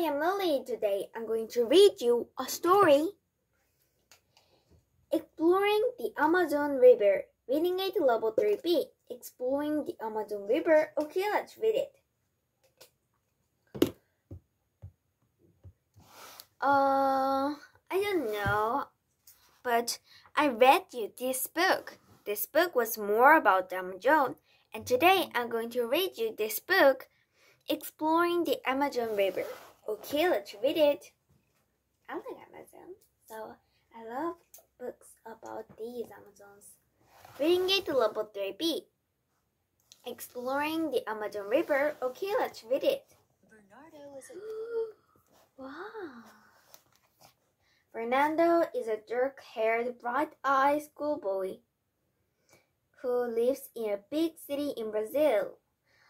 am Lily. Today I'm going to read you a story. Exploring the Amazon River. Reading it level 3B. Exploring the Amazon River. Okay, let's read it. I don't know, but I read you this book. This book was more about the Amazon, and today I'm going to read you this book, Exploring the Amazon River. Okay, let's read it. I like Amazon, so I love books about these Amazons. Reading it level 3B. Exploring the Amazon River. Okay, let's read it. Bernardo is Wow. Fernando is a dark-haired, bright-eyed schoolboy who lives in a big city in Brazil.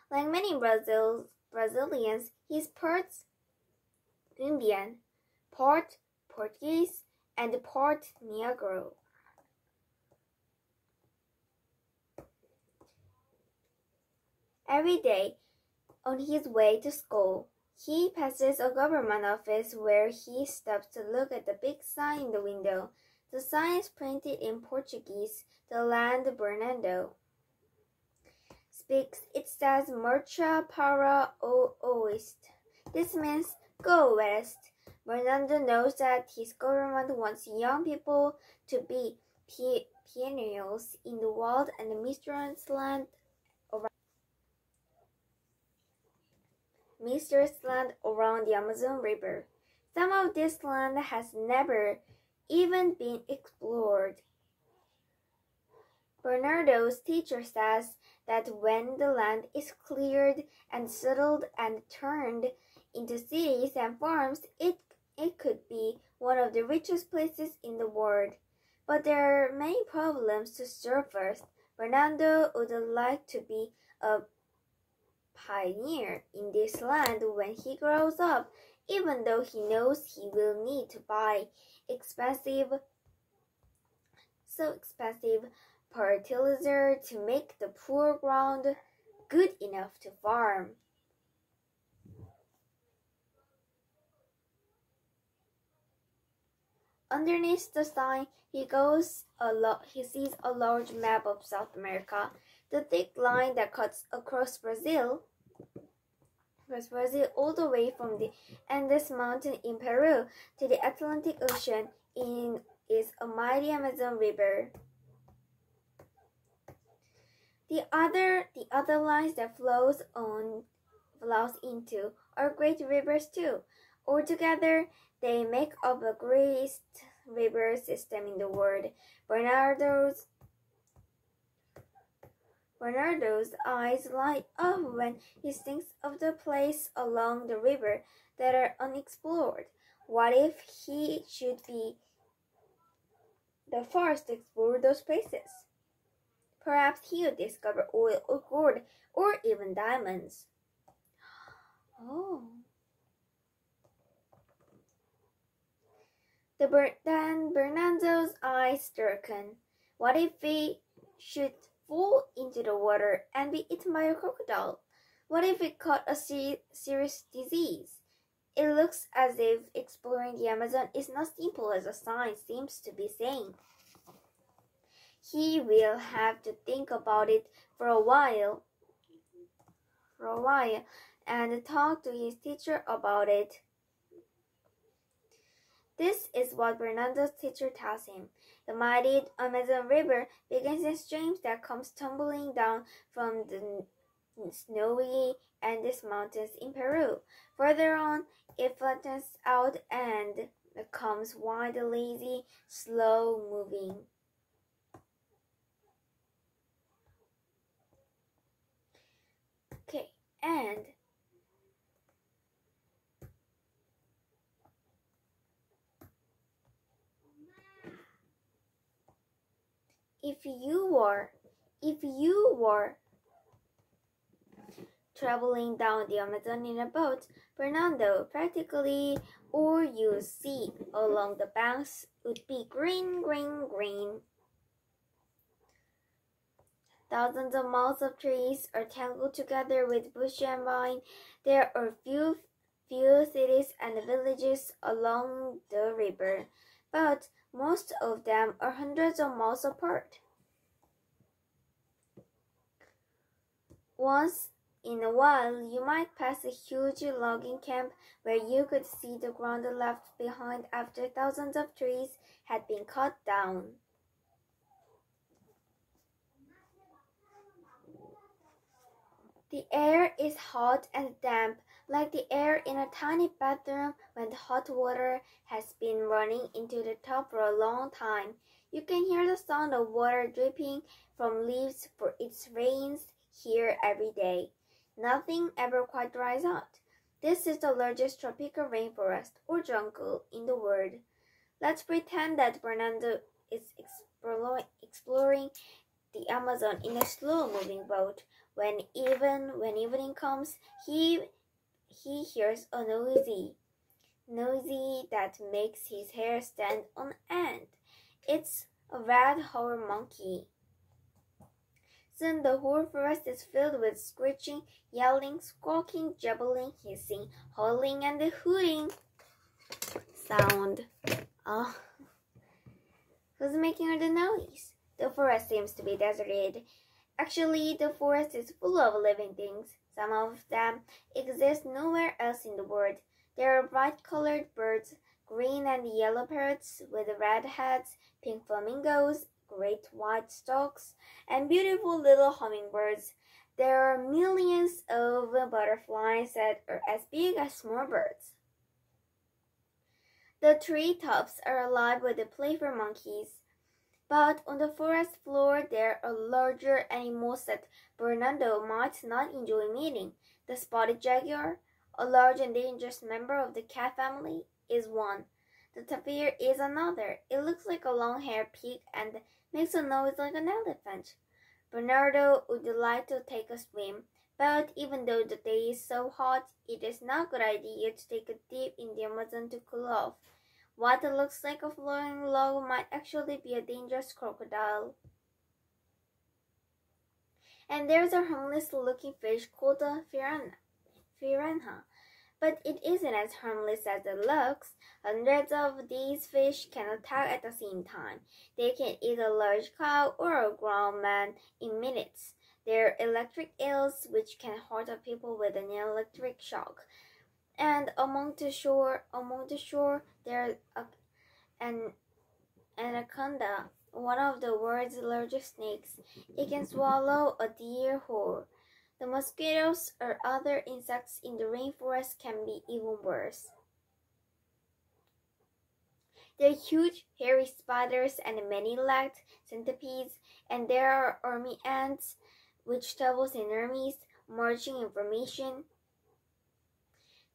Like many Brazilians, he's part Indian, part Portuguese, and part Negro. Every day, on his way to school, he passes a government office where he stops to look at the big sign in the window. The sign is printed in Portuguese, the land Bernardo speaks. It says Marcha para o Oeste. This means go west. Bernardo knows that his government wants young people to be pioneers in the world and the mysterious land around the Amazon River. Some of this land has never even been explored. Bernardo's teacher says that when the land is cleared and settled and turned into cities and farms, it could be one of the richest places in the world. But there are many problems to solve first. Bernardo would like to be a pioneer in this land when he grows up, even though he knows he will need to buy expensive fertilizer to make the poor ground good enough to farm. Underneath the sign, he sees a large map of South America, the thick line that cuts across Brazil all the way from the Andes Mountain in Peru to the Atlantic Ocean is a mighty Amazon River. The other lines that flows into are great rivers too. Altogether, they make up the greatest river system in the world. Bernardo's eyes light up when he thinks of the places along the river that are unexplored. What if he should be the first to explore those places? Perhaps he would discover oil or gold or even diamonds. Oh. Then Bernardo's eyes darken. What if he should fall into the water and be eaten by a crocodile? What if it caught a serious disease? It looks as if exploring the Amazon is not simple as the sign seems to be saying. He will have to think about it for a while and talk to his teacher about it. This is what Bernardo's teacher tells him. The mighty Amazon River begins in streams that comes tumbling down from the snowy Andes Mountains in Peru. Further on, it flattens out and becomes wide, lazy, slow-moving. Okay, and if you were traveling down the Amazon in a boat, Fernando, practically all you see along the banks would be green, green, green. Thousands of miles of trees are tangled together with bush and vine. There are few few cities and villages along the river, but most of them are hundreds of miles apart. Once in a while, you might pass a huge logging camp where you could see the ground left behind after thousands of trees had been cut down. The air is hot and damp, like the air in a tiny bathroom when the hot water has been running into the tub for a long time. You can hear the sound of water dripping from leaves, for it rains here every day. Nothing ever quite dries out. This is the largest tropical rainforest or jungle in the world. Let's pretend that Fernando is exploring the Amazon in a slow-moving boat. When evening comes, he hears a noisy that makes his hair stand on end. It's a red horror monkey. Soon the whole forest is filled with screeching, yelling, squawking, jabbling, hissing, howling, and the hooting sound. Oh, who's making all the noise? The forest seems to be deserted. Actually, the forest is full of living things. Some of them exist nowhere else in the world. There are bright-colored birds, green and yellow parrots with red heads, pink flamingos, great white storks, and beautiful little hummingbirds. There are millions of butterflies that are as big as small birds. The treetops are alive with the playful monkeys. But on the forest floor there are larger animals that Fernando might not enjoy meeting. The spotted jaguar, a large and dangerous member of the cat family, is one. The tapir is another. It looks like a long-haired pig and makes a noise like an elephant. Bernardo would like to take a swim, but even though the day is so hot, it is not a good idea to take a dip in the Amazon to cool off. What looks like a floating log might actually be a dangerous crocodile. And there's a harmless-looking fish called a piranha. But it isn't as harmless as it looks. Hundreds of these fish can attack at the same time. They can eat a large cow or a grown man in minutes. They're electric eels, which can hurt people with an electric shock. And along the shore, there's an anaconda, one of the world's largest snakes. It can swallow a deer whole. The mosquitoes or other insects in the rainforest can be even worse. There are huge, hairy spiders and many-legged centipedes, and there are army ants, which travels in armies, marching in formation.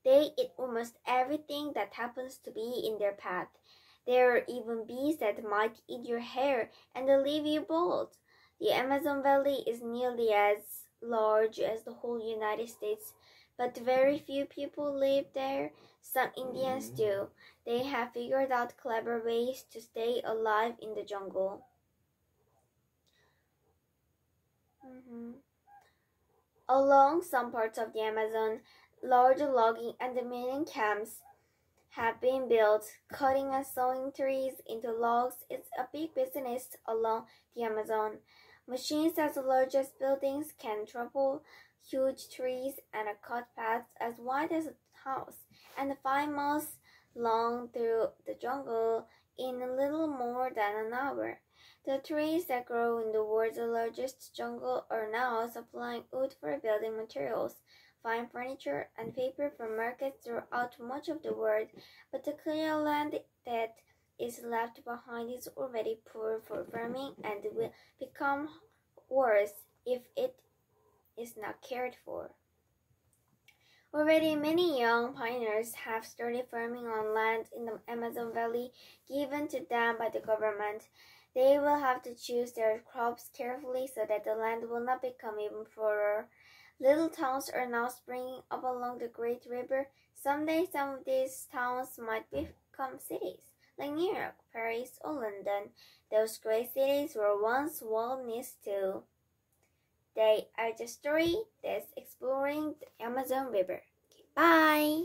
They eat almost everything that happens to be in their path. There are even bees that might eat your hair and leave you bald. The Amazon Valley is nearly as large as the whole United States, but very few people live there. Some Indians do. They have figured out clever ways to stay alive in the jungle. Along some parts of the Amazon, large logging and mining camps have been built. Cutting and sawing trees into logs is a big business along the Amazon. Machines as large as buildings can topple huge trees and cut paths as wide as a house and 5 miles long through the jungle in a little more than an hour. The trees that grow in the world's largest jungle are now supplying wood for building materials, fine furniture, and paper for markets throughout much of the world, but the clear land that is left behind is already poor for farming and will become worse if it is not cared for. Already many young pioneers have started farming on land in the Amazon Valley given to them by the government. They will have to choose their crops carefully so that the land will not become even poorer. Little towns are now springing up along the great river. Someday some of these towns might become cities, like New York, Paris, or London. Those great cities were once wilderness too. They are the story that's exploring the Amazon River. Bye!